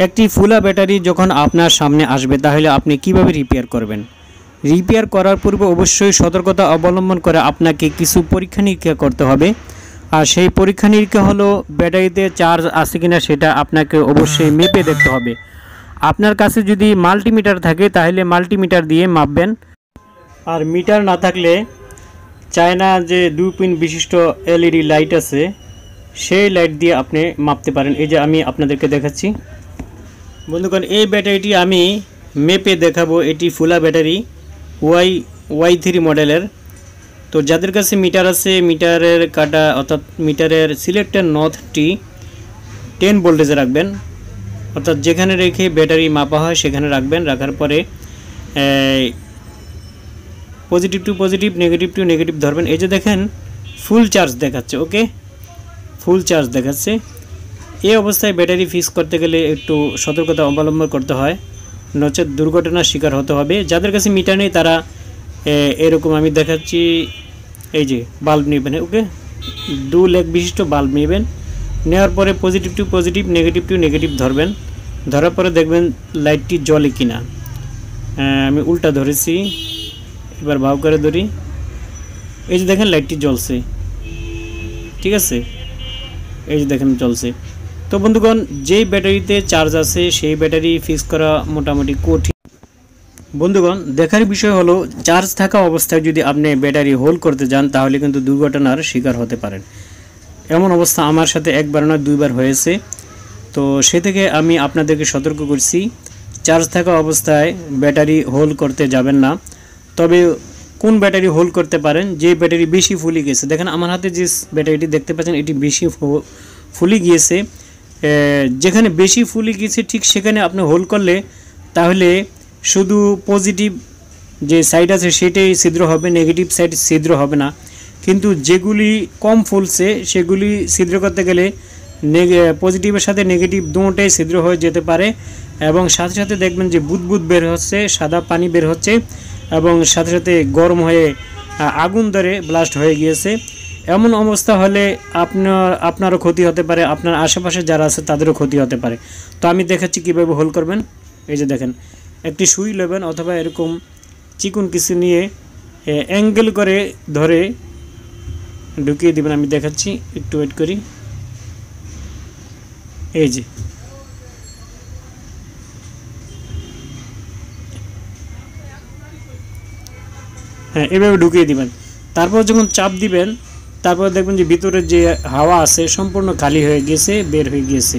একটি ফুলা ব্যাটারি যখন আপনার সামনে আসবে তাহলে আপনি কিভাবে রিপেয়ার করবেন। রিপেয়ার করার পূর্বে অবশ্যই সতর্কতা অবলম্বন করে আপনাকে কিছু পরীক্ষা নিরীক্ষা করতে হবে। আর সেই পরীক্ষা নিরীক্ষা হলো ব্যাটারিতে চার্জ আছে কিনা সেটা আপনাকে অবশ্যই মেপে দেখতে হবে। আপনার কাছে যদি মাল্টিমিটার থাকে তাহলে মাল্টিমিটার দিয়ে মাপবেন। আর মিটার না থাকলে চায়না যে 2 পিন বিশিষ্ট এলইডি লাইট আছে সেই লাইট দিয়ে আপনি মাপতে পারেন। এই যে আমি আপনাদেরকে দেখাচ্ছি বন্ধুগণ, এই ব্যাটারিটি আমি মেপে দেখাবো। এটি ফুলা ব্যাটারি Y3 মডেলের। তো যাদের কাছে মিটার আছে, মিটারের কাটা অর্থাৎ মিটারের সিলেক্টেড নথটি 10 ভোল্টেজে রাখবেন, অর্থাৎ যেখানে রেখে ব্যাটারি মাপা হয় সেখানে রাখবেন। রাখার পরে positive to positive, negative to negative ধরবেন। এই যে দেখেন ফুল চার্জ দেখাচ্ছে, ওকে, ফুল চার্জ দেখাচ্ছে। এই অবস্থায় ব্যাটারি ফিক্স করতে গেলে একটু সতর্কতা অবলম্বন করতে হয়, নচেত দুর্ঘটনার শিকার হতে হবে। যাদের কাছে মিটার নেই তারা এরকম আমি দেখাচ্ছি, এই যে বাল্ব নেবেন, ওকে, 2 লেগ বিশিষ্ট বাল্ব নেবেন। নেওয়ার পরে positive to positive, negative to negative ধরবেন। ধরার পরে দেখবেন লাইটটি জ্বলে কিনা। আমি উল্টা ধরেছি, এবার ভাও করে ধরি। এই যে দেখেন লাইটটি জ্বলছে, ঠিক আছে, এই যে দেখেন জ্বলছে। তো বন্ধুগণ, যেই ব্যাটারিতে চার্জ আছে সেই ব্যাটারি ফিক্স করা মোটামুটি কঠিন। বন্ধুগণ, দেখার বিষয় হলো চার্জ থাকা অবস্থায় যদি আপনি ব্যাটারি হোল্ড করতে যান তাহলে কিন্তু দুর্ঘটনার শিকার হতে পারেন। এমন অবস্থা আমার সাথে একবার না 2বার হয়েছে। তো সে থেকে আমি আপনাদেরকে সতর্ক করছি, চার্জ থাকা অবস্থায় ব্যাটারি হোল্ড করতে যাবেন না। তবে কোন ব্যাটারি হোল্ড করতে পারেন, যে ব্যাটারি বেশি ফুলে গেছে। দেখেন আমার হাতে যে ব্যাটারিটি দেখতে পাচ্ছেন এটি বেশি ফুলে গিয়েছে। যেখানে বেশি ফুলে গিয়েছে ঠিক সেখানে আপনি হোল্ড করলে তাহলে শুধু পজিটিভ যে সাইড আছে সেটাই ছিদ্র হবে, নেগেটিভ সাইড ছিদ্র হবে না। কিন্তু যেগুলি কম ফুলছে সেগুলি ছিদ্র করতে গেলে পজিটিভের সাথে নেগেটিভ দুটোটাই ছিদ্র হয়ে যেতে পারে। এবং সাথে সাথে দেখবেন যে বুদবুদ বের হচ্ছে, সাদা পানি বের হচ্ছে, এবং সাথে সাথে গরম হয়ে আগুন ধরে ব্লাস্ট হয়ে গিয়েছে। এমন অবস্থা হলে আপনারও ক্ষতি হতে পারে, আপনার আশেপাশে যারা আছে তাদেরও ক্ষতি হতে পারে। তো আমি দেখাচ্ছি কীভাবে হোল্ড করবেন। এই যে দেখেন, একটি সুই নেবেন অথবা এরকম চিকন কিছু নিয়ে অ্যাঙ্গেল করে ধরে ঢুকিয়ে দেবেন। আমি দেখাচ্ছি, একটু ওয়েট করি। এই যে হ্যাঁ, এভাবে ঢুকিয়ে দিবেন। তারপর যখন চাপ দিবেন তারপর দেখবেন যে ভিতরে যে হাওয়া আছে সম্পূর্ণ খালি হয়ে গিয়েছে, বের হয়ে গিয়েছে।